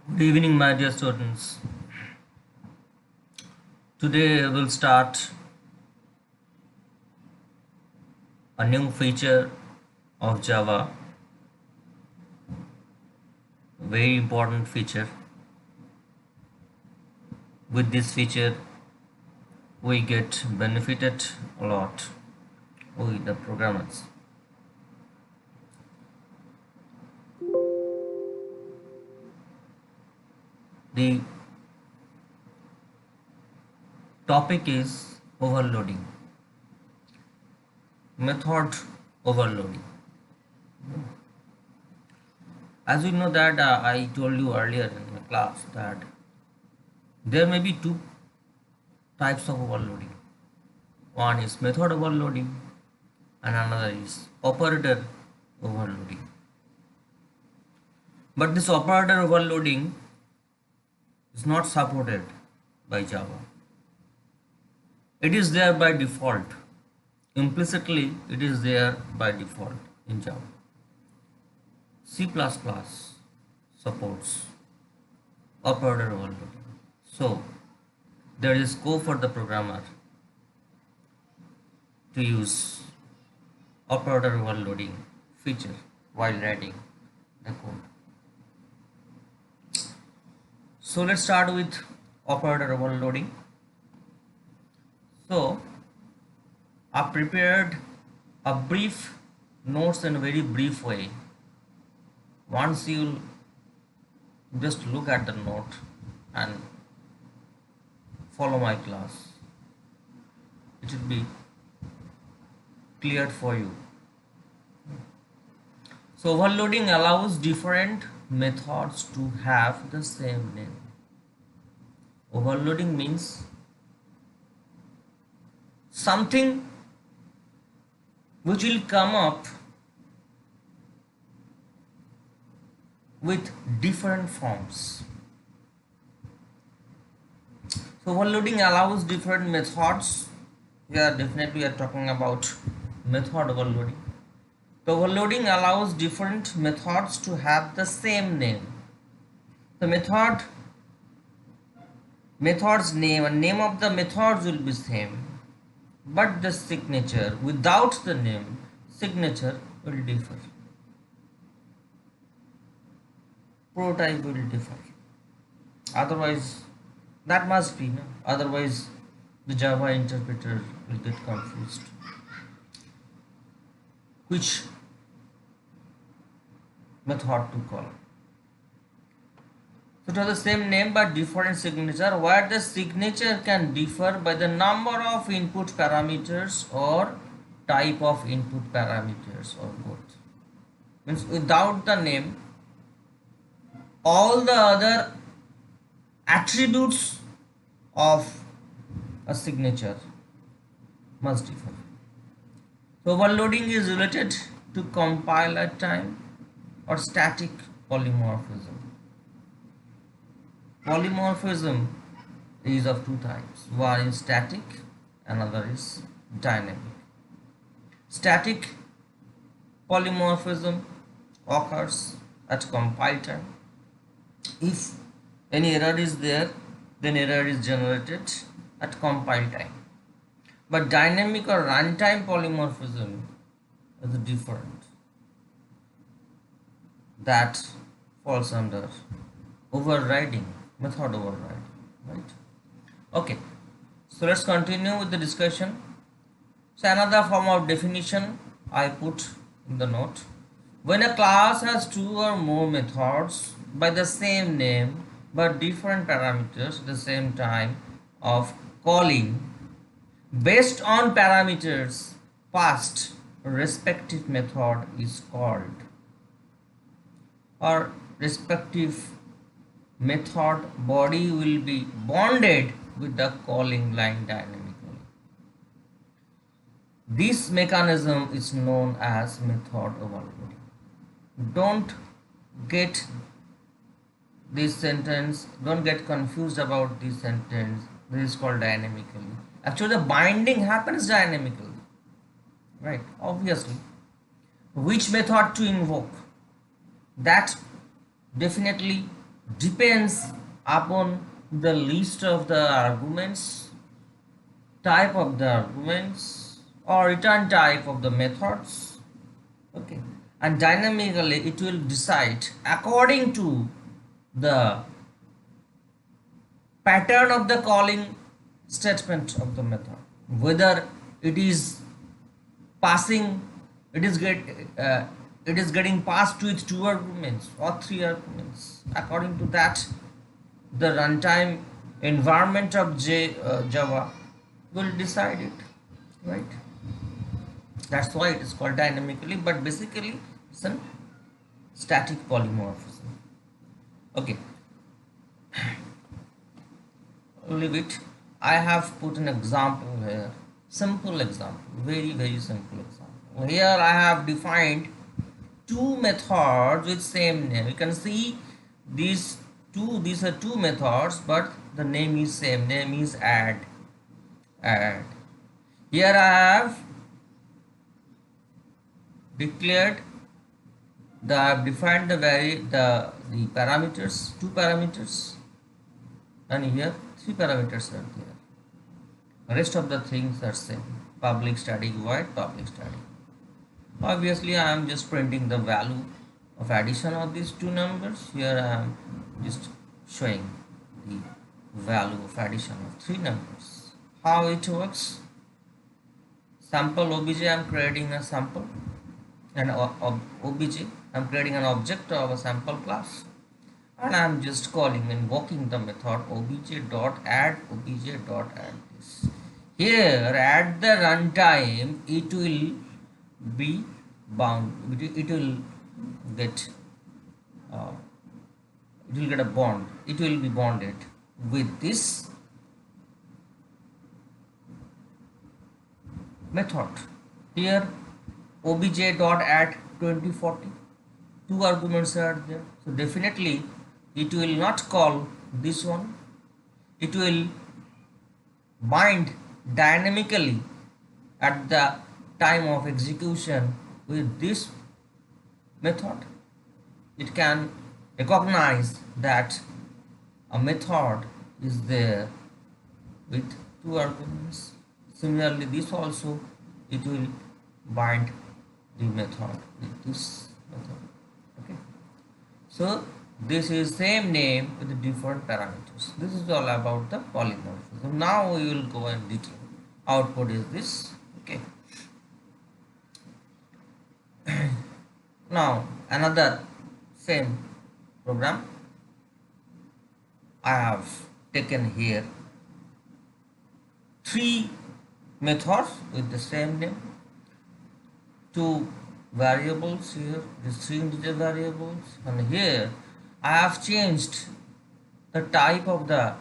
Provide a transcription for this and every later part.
Good evening, my dear students. Today we'll start a new feature of Java, very important feature. With this feature, we get benefited a lot, we the programmers. The topic is overloading, method overloading. As we know that I told you earlier in the class that there may be two types of overloading. One is method overloading and another is operator overloading. But this operator overloading is not supported by Java. It is there by default. Implicitly, it is there by default in Java. C++ supports operator overloading. So, there is scope for the programmer to use operator overloading feature while writing the code. So let's start with operator overloading. So I prepared a brief notes in a very brief way. Once you just look at the note and follow my class, it will be clear for you. So overloading allows different methods to have the same name. Overloading means something which will come up with different forms. So overloading allows different methods. Here definitely we are talking about method overloading. The overloading allows different methods to have the same name. The method's name and name of the methods will be same, but the signature without the name signature will differ. Prototype will differ. Otherwise, that must be, no? Otherwise the Java interpreter will get confused. Which method to call? So it has the same name but different signature, where the signature can differ by the number of input parameters or type of input parameters or both. Means without the name, all the other attributes of a signature must differ. So overloading is related to compiler time or static polymorphism. Polymorphism is of two types. One is static, another is dynamic. Static polymorphism occurs at compile time. If any error is there, then error is generated at compile time. But dynamic or runtime polymorphism is different. That falls under overriding, method overriding, right? Okay, so let's continue with the discussion. So another form of definition I put in the note. When a class has two or more methods by the same name but different parameters at the same time of calling, based on parameters passed, respective method is called, or respective method body will be bonded with the calling line dynamically. This mechanism is known as method overloading. Don't get this sentence, don't get confused about this sentence. This is called dynamically. Actually, the binding happens dynamically, right? Obviously, which method to invoke, that definitely depends upon the list of the arguments, type of the arguments, or return type of the methods. Okay, and dynamically it will decide according to the pattern of the calling statement of the method, whether it is passing, it is get it is getting passed with two arguments or three arguments. According to that, the runtime environment of Java will decide it, right? That's why it is called dynamically, but basically it's a static polymorphism. Okay, leave it. I have put an example here, simple example, very simple example. Here I have defined two methods with same name. You can see these are two methods, but the name is same. Name is add. Here I have declared I have defined the parameters, two parameters, and here three parameters are there. The rest of the things are same. Public static void, public static. Obviously I am just printing the value of addition of these two numbers. Here I am just showing the value of addition of three numbers. How it works? Sample obj, I am creating a sample, and obj I am creating an object of a sample class, and I am just invoking the method obj.add this. Here at the runtime it will be bound, it will get a bond, it will be bonded with this method. Here obj.add 2040, two arguments are there, so definitely it will not call this one, it will bind dynamically at the time of execution with this method. It can recognize that a method is there with two arguments. Similarly, this also, it will bind the method with this method. Okay, so this is same name with different parameters. This is all about the polymorphism. Now we will go in detail. Output is this. Okay, now another same program I have taken here three methods with the same name, two variables here, these three integer variables, and here I have changed the type of the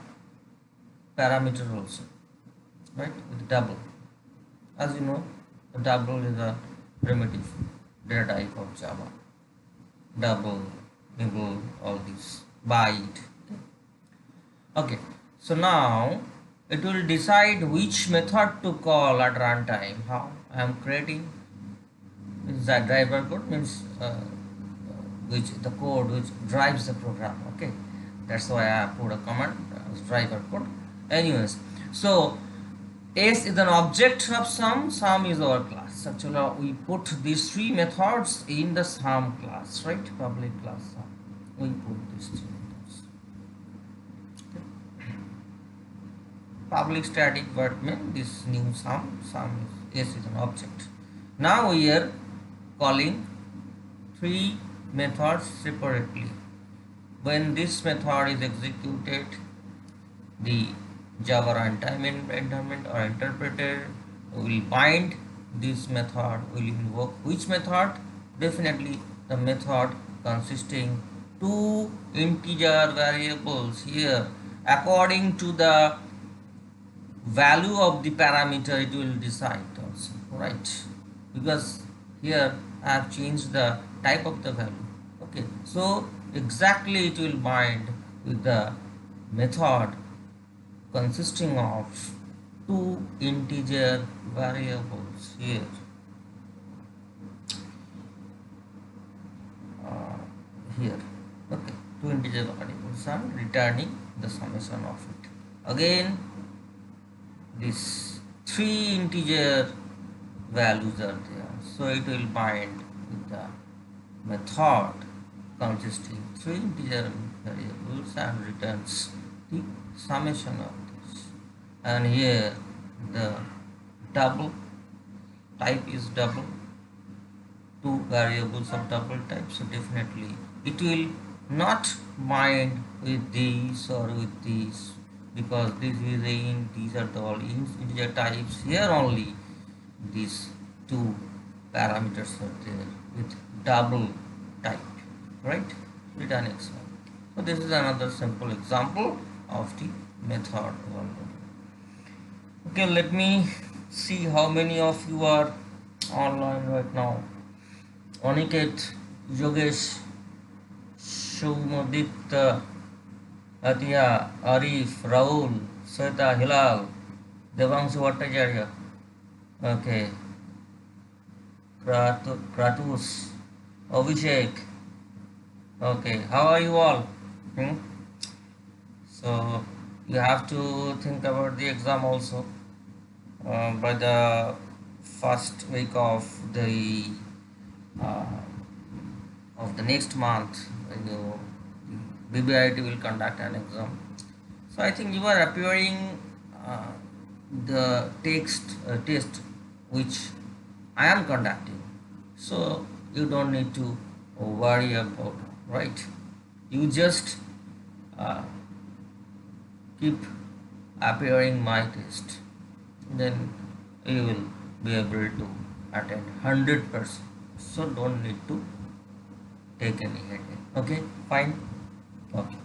parameter also, right, with double. As you know, the double is a primitive data type of Java. Double, nibble, all these, byte. Okay, so now it will decide which method to call at runtime. How I am creating is that driver code, means which the code which drives the program. Okay, that's why I put a command driver code. Anyways, so S is an object of sum is our class. Actually we put these three methods in the sum class, right? Public class sum, we put these three methods. Okay. Public static void main, this new sum is S is an object. Now we are calling three methods separately. When this method is executed, the Java runtime environment or interpreter will bind this method, will invoke which method? Definitely the method consisting two integer variables. Here according to the value of the parameter it will decide also, right? Because here I have changed the type of the value. Okay, so exactly it will bind with the method consisting of two integer variables here. Here, okay, two integer variables. variables and returning the summation of it. Again, these three integer values are there, so it will bind with the method consisting three integer variables and returns the summation of this. And here the double type is double, two variables of double type, so definitely it will not bind with these or with these, because this is a int, these are the all integer types. Here only these two parameters are there with double type, right? Return x1. So this is another simple example of the method overloading. Okay, let me see how many of you are online right now. Aniket, Yogesh, Shumadit, Atya, Arif, Rahul, Sweta, Hilal, Devangshu Bhattacharya. Okay, Kratus, Abhishek. Okay, how are you all? So you have to think about the exam also. By the first week of the next month, BBIT will conduct an exam. So I think you are appearing the test which I am conducting. So you don't need to worry about, right? You just keep appearing my test, then you will be able to attend 100%. So don't need to take any headache. Okay, fine. Okay,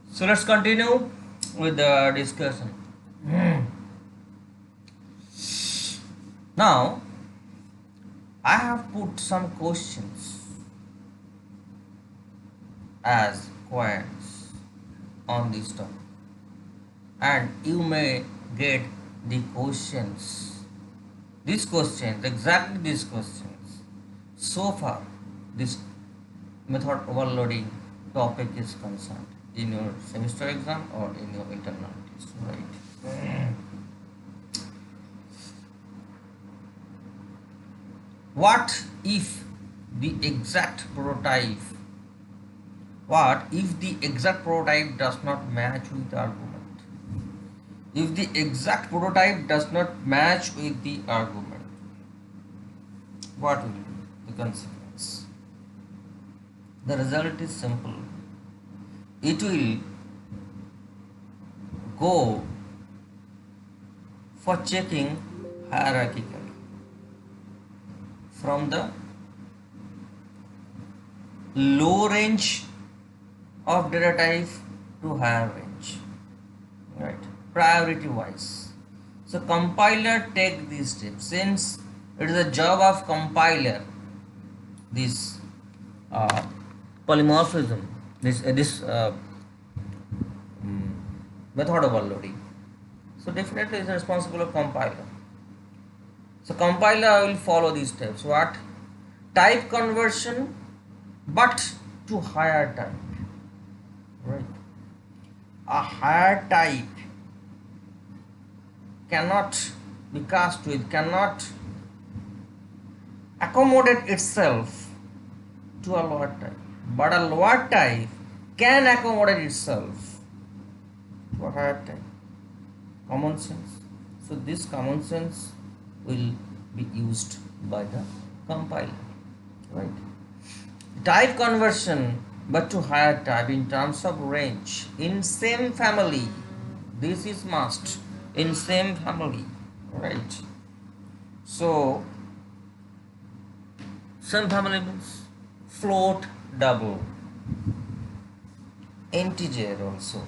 so let's continue with the discussion. Now I have put some questions as queries on this topic, and you may get the questions, exactly these questions. So far this method overloading topic is concerned in your semester exam or in your internal test, right? What if the exact prototype does not match with the argument? If the exact prototype does not match with the argument, what will be the consequence? The result is simple. It will go for checking hierarchically from the low range of data type to higher range, right? Priority wise. So compiler take these steps, since it is a job of compiler, this polymorphism, this method overloading. So definitely is responsible of compiler. So compiler will follow these steps. What? Type conversion, but to higher type, right? A higher type cannot be cast with, cannot accommodate itself to a lower type, but a lower type can accommodate itself to a higher type. Common sense. So this common sense will be used by the compiler, right? Type conversion but to higher type in terms of range in same family. This is must in same family, right? So same family means float, double, integer also,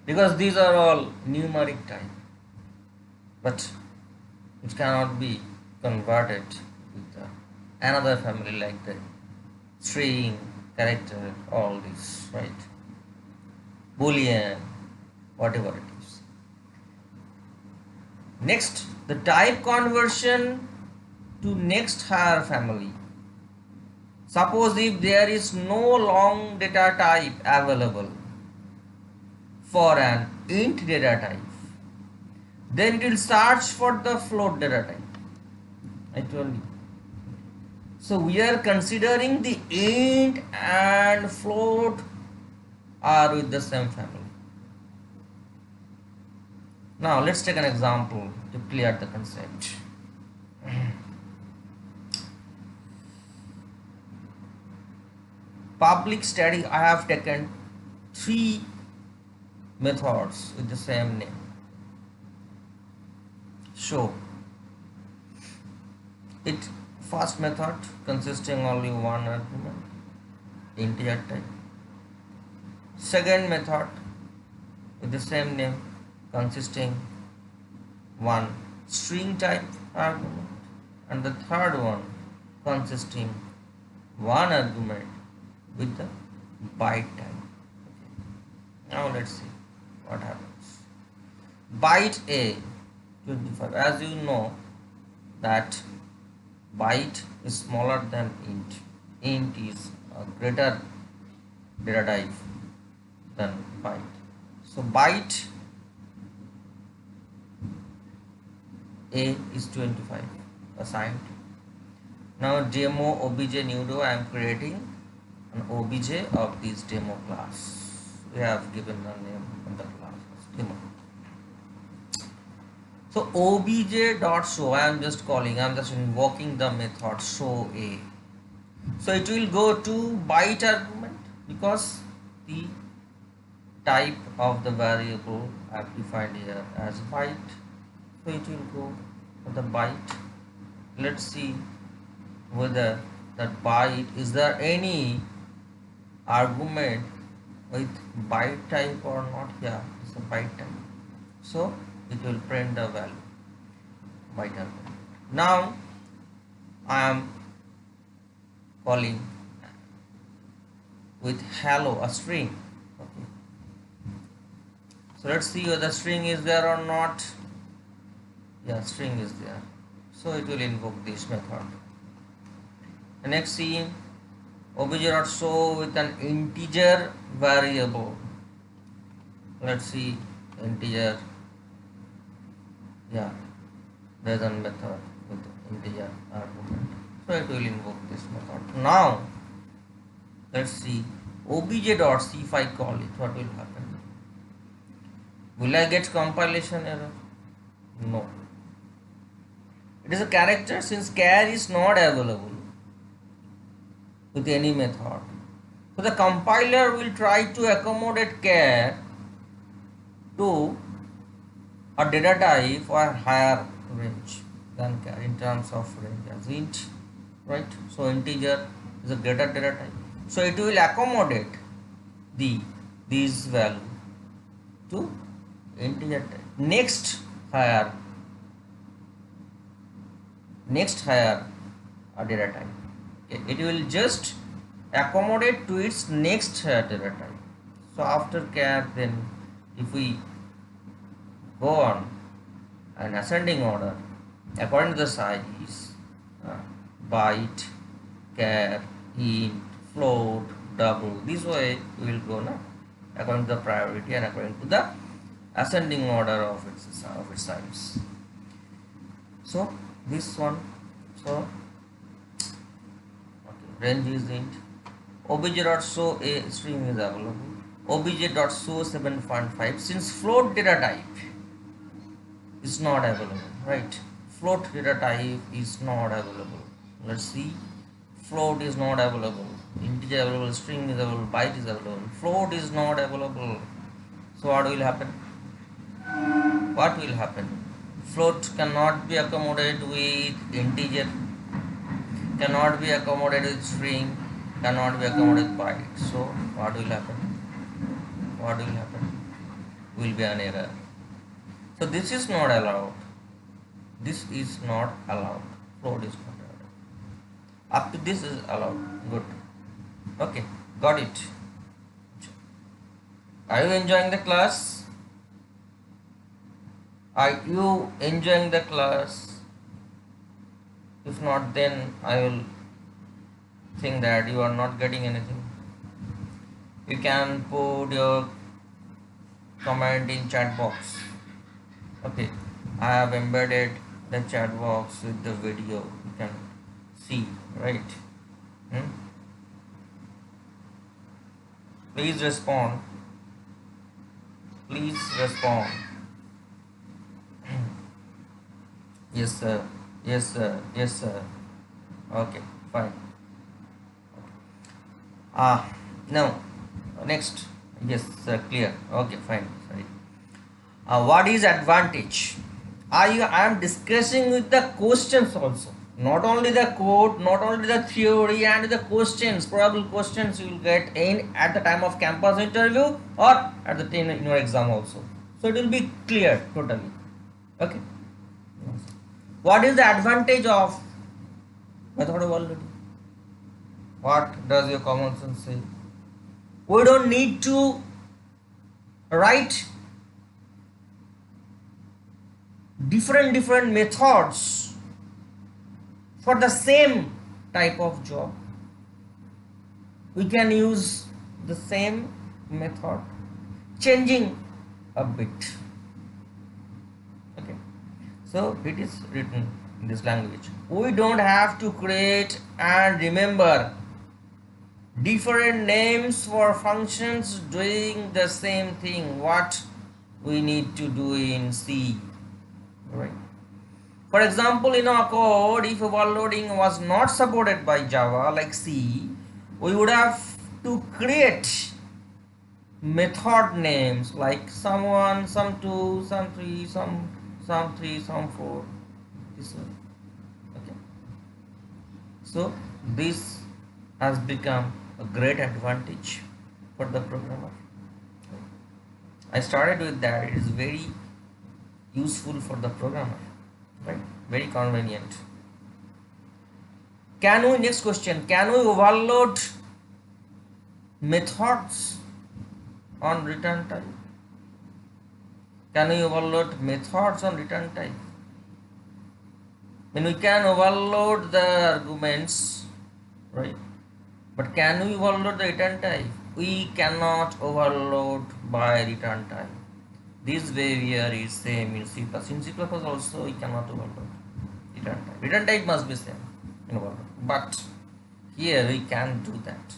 because these are all numeric type, but it cannot be converted with another family like the string, character, all this, right? Boolean, whatever it is. Next, the type conversion to next higher family. Suppose if there is no long data type available for an int data type, then it will search for the float data type. I told you. So we are considering the int and float are with the same family. Now let's take an example to clear the concept. Public study, I have taken 3 methods with the same name. So it first method consisting only one argument, integer type. Second method with the same name consisting one string type argument, and the third one consisting one argument with the byte type. Okay. Now let's see what happens. Byte A 25. As you know that byte is smaller than int. Int is a greater data type than byte. So byte A is 25 assigned. Now demo obj new I am creating an obj of this demo class. We have given the name of the class as demo. So obj dot show, I am just invoking the method show A. So it will go to byte argument because the type of the variable I have defined here as byte. So it will go for the byte. Let's see whether that byte, is there any argument with byte type or not? Yeah, it's a byte type. So it will print the value byte argument. Now I am calling with hello a string. Okay. So let's see whether string is there or not. Yeah, string is there. So it will invoke this method. The next see obj.show with an integer variable. Let's see integer. Yeah, there's a method with integer argument. So it will invoke this method. Now let's see obj.c, if I call it, what will happen? Will I get compilation error? No. It is a character since char is not available with any method. So the compiler will try to accommodate char to a data type or higher range than char in terms of range as int, right? So integer is a greater data type. So it will accommodate these value to integer type. Next higher data type. Okay. It will just accommodate to its next higher data type. So after char, then if we go on an ascending order according to the size, byte, char, int, float, double, this way we will go now according to the priority and according to the ascending order of its size. So this one, so okay, range is int. Obj.show a string is available. Obj.show 7.5, since float data type is not available, right? Float data type is not available. Let's see, float is not available, integer available, string is available, byte is available, float is not available. So what will happen? What will happen? Float cannot be accommodated with integer, cannot be accommodated with string, cannot be accommodated with byte. So what will happen? What will happen? Will be an error. So this is not allowed. This is not allowed. Float is not allowed. Up to this is allowed. Good. Okay, got it. Are you enjoying the class? Are you enjoying the class? If not, then I will think that you are not getting anything, you can put your comment in chat box. Okay, I have embedded the chat box with the video, you can see, right? Hmm? Please respond, please respond. Yes sir, yes sir, yes sir. Okay, fine. No, next. Yes sir, clear. Okay, fine, sorry. What is advantage? I am discussing with the questions also, not only the code, not only the theory, and the questions, probable questions you will get in at the time of campus interview or at the time in your exam also. So it will be clear totally. Okay. What is the advantage of method of already? What does your common sense say? We don't need to write different methods for the same type of job. We can use the same method, changing a bit. Okay, so it is written in this language. We don't have to create and remember different names for functions doing the same thing what we need to do in C, right? For example, in our code, if overloading was not supported by Java like C, we would have to create method names like some1, some2, some3, some3, some4, this one. Okay, so this has become a great advantage for the programmer. I started with that. It is very useful for the programmer, right? Very convenient. Can we, next question, can we overload methods on return type? Can we overload methods on return type? When we can overload the arguments, right? But can we overload the return type? We cannot overload by return type. This behavior is same in C++. In C++ also we cannot overload return type. Return type must be same in overload. But here we can do that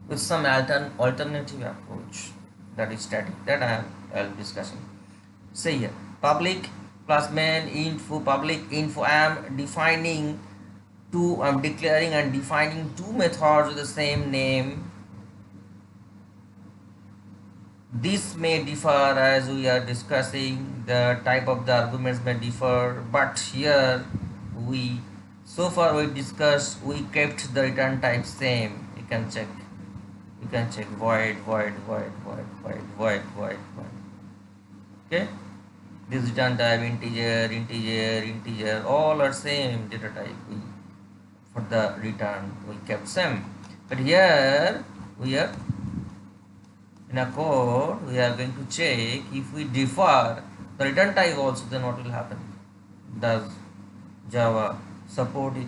with some alternative approach, that is static, that I am discussing. Say here, public plus main info, public info. I am declaring and defining two methods with the same name. This may differ as we are discussing, the type of the arguments may differ, but here so far we discussed, we kept the return type same. You can check void. Okay, this return type, integer, all are same data type. For the return we kept same, but here we are in a code, we are going to check if we differ the return type also, then what will happen? Does Java support it?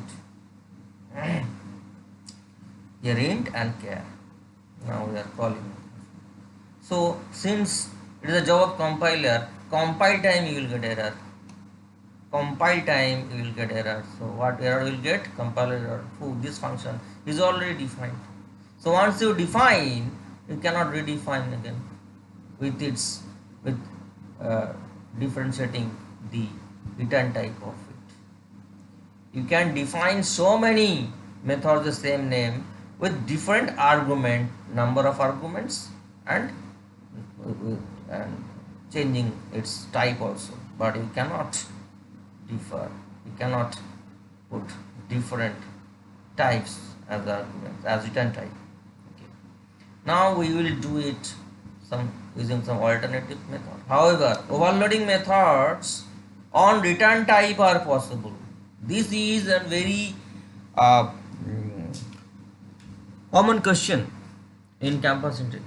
Here int and char. Now we are calling. So since it is a Java compiler, compile time you will get error. Compile time you will get error. So what error will get? Compiler error. Oh, this function is already defined. So once you define, you cannot redefine again with differentiating the return type of it. You can define so many methods the same name with different argument, number of arguments, and changing its type also, but you cannot differ, you cannot put different types as arguments as return type. Okay, now we will do it using some alternative method. However, overloading methods on return type are possible. This is a very common question in campus interview.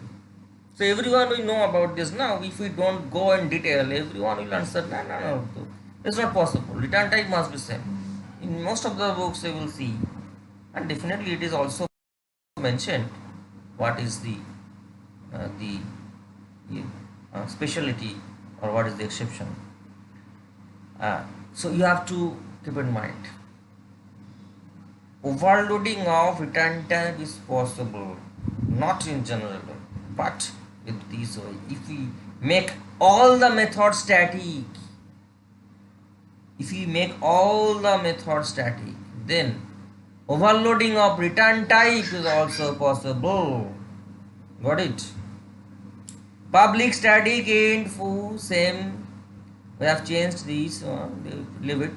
So everyone will know about this now. If we don't go in detail, everyone will answer, no, it's not possible. Return type must be same. In most of the books you will see and definitely it is also mentioned what is the specialty or what is the exception. So you have to keep in mind overloading of return time is possible, not in general, but with this way. If we make all the methods static, then overloading of return type is also possible. Got it? Public static and foo same. We have changed these. Leave it.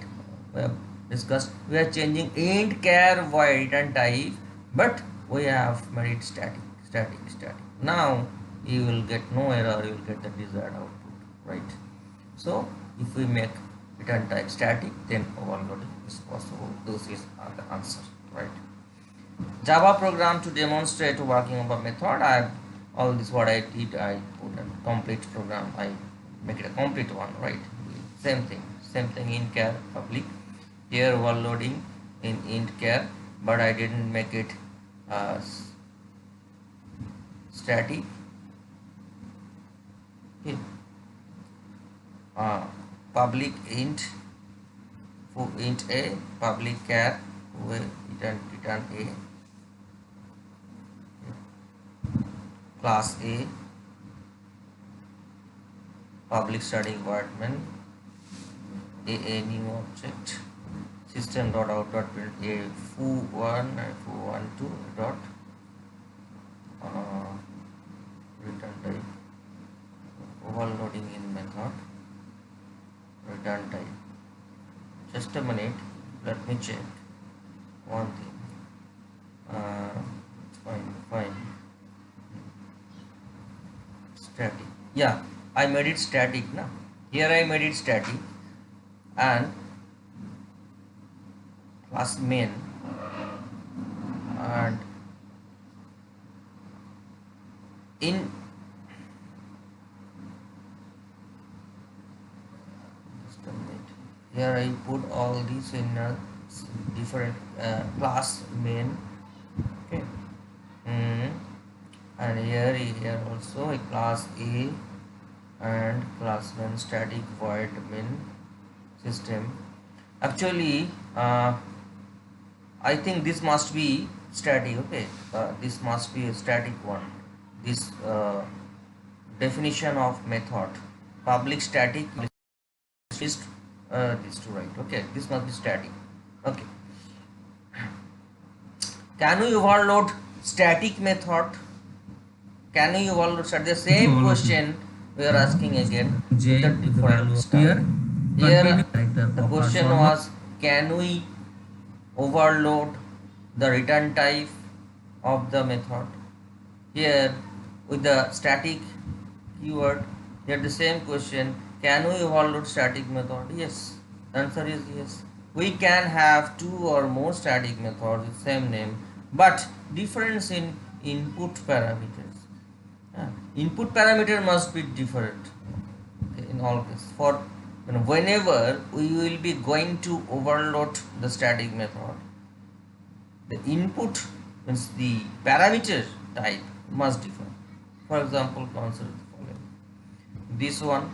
We have discussed. We are changing int char void return type, but we have made it static. Now you will get no error. You will get the desired output, right? So if we make return type static, then overloading is possible. Those are the answer, right? Java program to demonstrate working of a method. All this what I did, I put a complete program. I make it a complete one, right? Same thing in char public. Here overloading in int char, but I didn't make it static. Okay. Public int a, public char return a, class A, public static void main, a new object, system dot out dot print a foo1 and foo12 dot return type, overloading in method return type. Just a minute, let me check one thing. Fine. Static. Yeah, I made it static now. Here I made it static and class main and in just a minute. Here I put all these in a different class main. Okay. And here also a class A and class main static void main system. Actually I think this must be static. Okay, this must be a static one. This definition of method public static is this to right. Okay, this must be static. Okay, can we overload static method? Can we overload the same question we are asking again? J the value of here. Here the question was, can we overload the return type of the method? Here with the static keyword, here the same question, can we overload static method? Yes, the answer is yes. We can have two or more static methods with same name, but difference in input parameters. Input parameter must be different, okay, in all cases. For whenever we will be going to overload the static method, the input means the parameter type must differ. For example, consider the following. This one,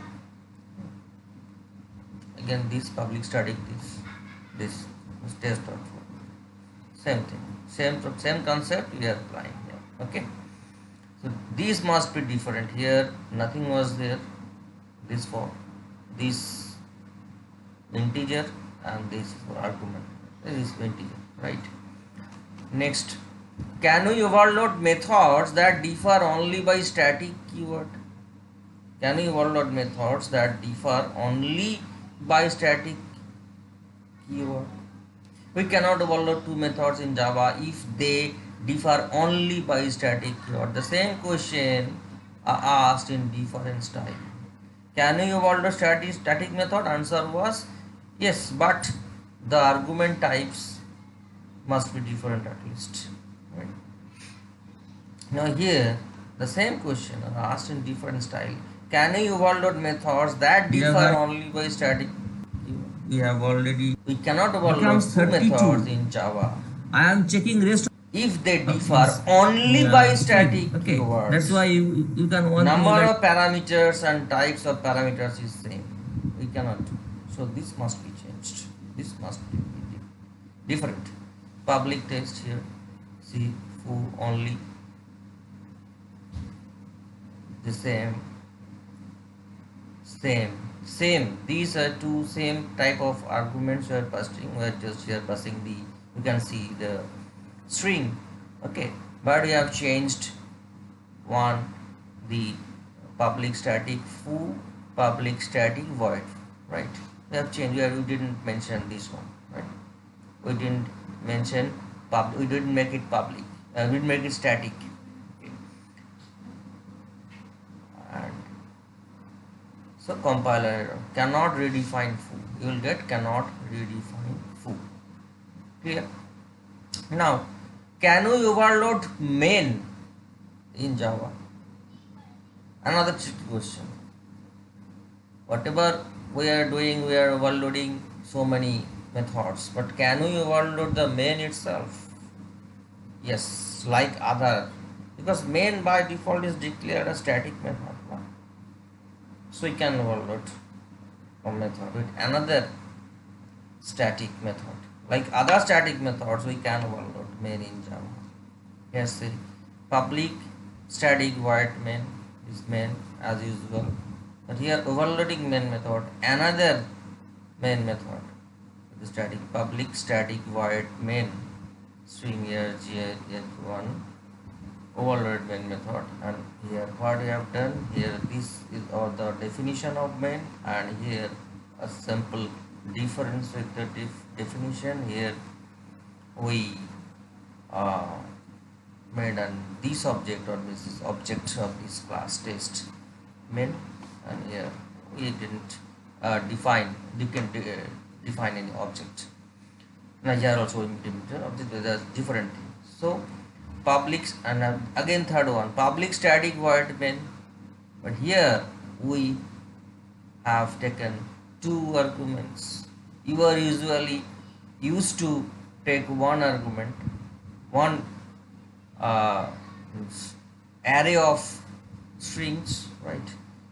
again this public static, this test dot. Same thing, same concept we are applying here. Okay. So these must be different. Here nothing was there. This for this integer and this for argument. This is integer, right? Next, can we overload methods that differ only by static keyword? Can we overload methods that differ only by static keyword? We cannot overload two methods in Java if they differ only by static keyword. The same question are asked in different style. Can we overload static method? Answer was yes, but the argument types must be different at least. Right? Now here the same question are asked in different style. Can we overload methods that differ only by static keyword? We have already We cannot overload two methods in Java I am checking rest. if they differ Means only by string. static Okay, that's keywords. why you can one thing Number that of parameters and types of parameters is same. We cannot do. So this must be changed. This must be different. Public text here. See foo only the same. These are two same type of arguments we are passing. We are just here passing the, you can see the string. Okay, but we have changed one, the public static foo, public static void, right? We have changed. We didn't mention this one, right? We didn't mention we didn't make it public. We didn't make it static. Okay. And so compiler error, cannot redefine foo. You will get cannot redefine foo. Clear? Now, can we overload main in Java? Another tricky question. Whatever we are doing, we are overloading so many methods, but can we overload the main itself? Yes, like other, because main by default is declared a static method. So we can overload a method with another static method. Like other static methods, we can overload main in Java. Yes, see, public static void main is main as usual. But here overloading main method, another main method, the static public static void main string here one overload main method, and here what we have done here, this is all the definition of main, and here a simple difference with the definition. Here we made an this object, or this is object of this class test main, and here we didn't define any object. Now here also implemented object with a different thing. So public, and again third one, public static void main, but here we have taken two arguments. You are usually used to take one argument, one array of strings, right?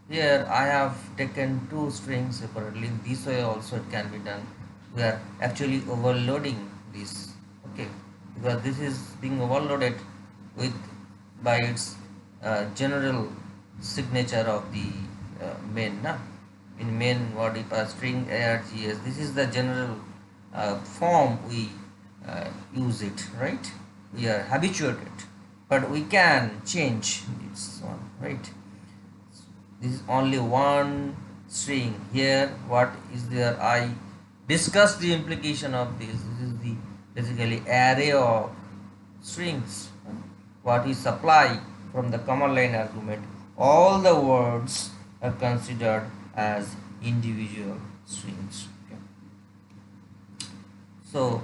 Here I have taken two strings separately. This way also it can be done. We are actually overloading this, okay, because this is being overloaded with by its general signature of the main. In main, what we pass string args, this is the general form we use it, right? We are habituated, but we can change this one, right? This is only one string. Here what is there, I discussed the implication of this. This is the basically array of strings, what we supply from the command line argument. All the words are considered as individual strings, okay? So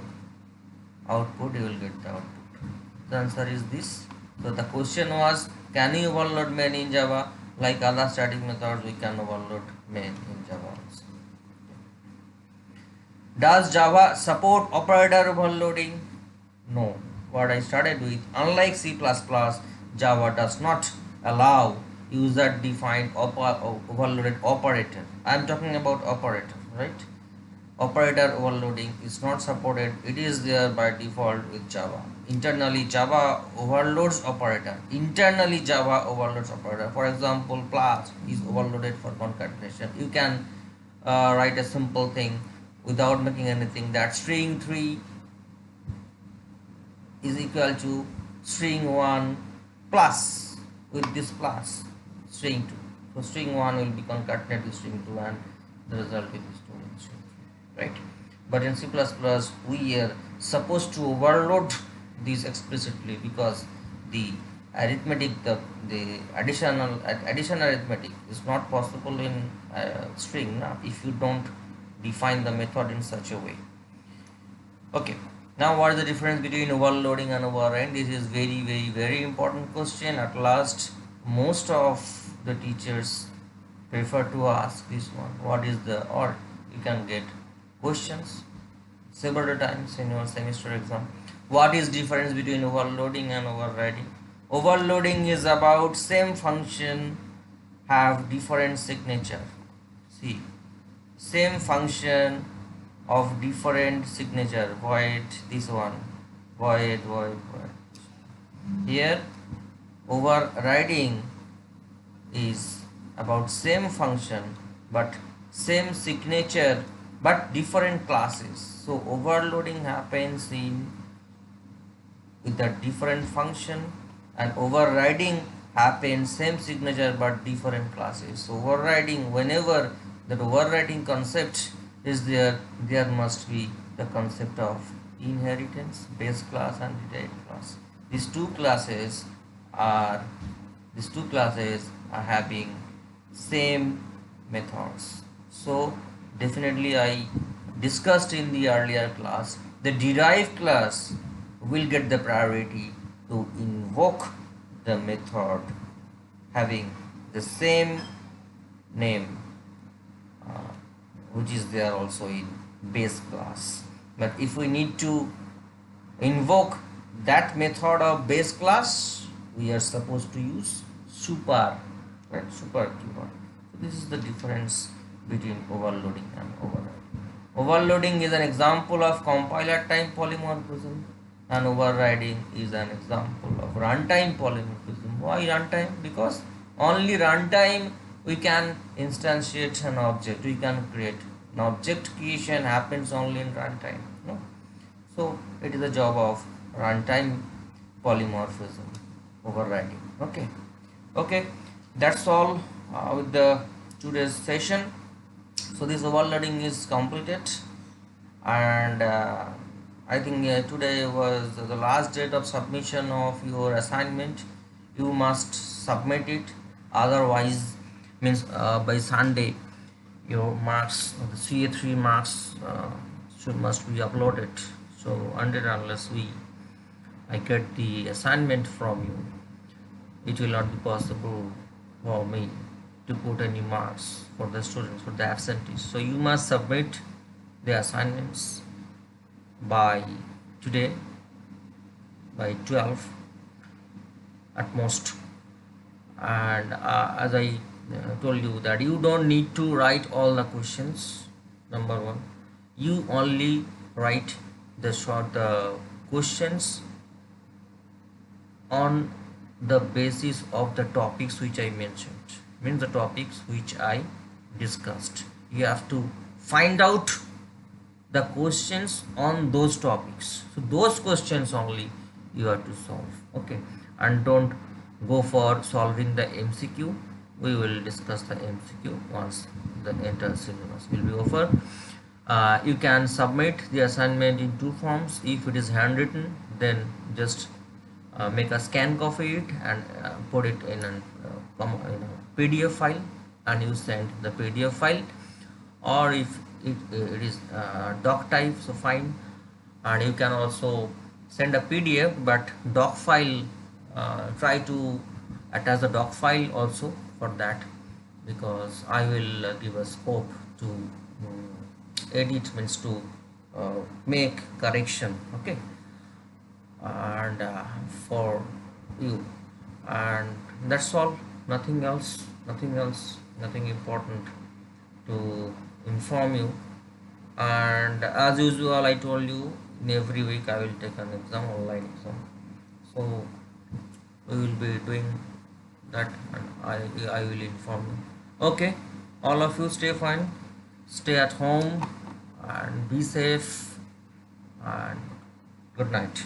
output, you will get the output. The answer is this. So the question was, can you overload main in Java? Like other static methods, we can overload main in Java also. Does Java support operator overloading? No. What I started with, unlike C++, Java does not allow user defined overloaded operator. I am talking about operator, right? Operator overloading is not supported. It is there by default with Java. Internally Java overloads operator. For example, plus is overloaded for concatenation. You can write a simple thing without making anything, that string 3 is equal to string 1 plus, with this plus string 2. So string 1 will be concatenated with string 2, and the result will be stored in string 3, right? But in C++, we are supposed to overload these explicitly, because the arithmetic, the addition arithmetic is not possible in string if you don't define the method in such a way. Okay, now what is the difference between overloading and overriding? This is very important question. At last, most of the teachers prefer to ask this one. What is the, or you can get questions several times in your semester exam. What is difference between overloading and overriding? Overloading is about same function have different signature. See, same function of different signature. Void this one, void. Here overriding is about same function but same signature but different classes. So overloading happens in with a different function, and overriding happens same signature but different classes. So overriding, whenever that overriding concept is there, there must be the concept of inheritance, base class and derived class. These two classes are having same methods. So definitely I discussed in the earlier class, the derived class will get the priority to invoke the method having the same name which is there also in base class. But if we need to invoke that method of base class, we are supposed to use super, right? Super keyword. So this is the difference between overloading and overriding. Overloading is an example of compiler time polymorphism, and overriding is an example of runtime polymorphism. Why runtime? Because only runtime we can instantiate an object, we can create an object. Creation happens only in runtime, no? So it is a job of runtime polymorphism, overriding. Okay, that's all with the today's session. So this overloading is completed, and I think today was the last date of submission of your assignment. You must submit it, otherwise means by Sunday your marks, the CA3 marks must be uploaded. So unless I get the assignment from you, it will not be possible for me to put any marks for the students, for the absentees. So you must submit the assignments by today, by 12 at most. And as I told you that you don't need to write all the questions. Number one, you only write the short questions on the basis of the topics which I mentioned, means the topics which I discussed. You have to find out the questions on those topics. So those questions only you have to solve. Okay, and don't go for solving the MCQ. We will discuss the MCQ once the entire syllabus will be over. You can submit the assignment in two forms. If it is handwritten, then just make a scan copy it and put it in a PDF file, and you send the PDF file. Or if it is doc type, so fine, and you can also send a PDF, but doc file, try to attach the doc file also for that, because I will give a scope to edit, means to make correction. Okay, and for you, and that's all. Nothing else, nothing important to inform you. And as usual, I told you, in every week I will take an exam, online exam. So we will be doing that, and I will inform you. Okay, all of you stay fine, stay at home, and be safe, and good night.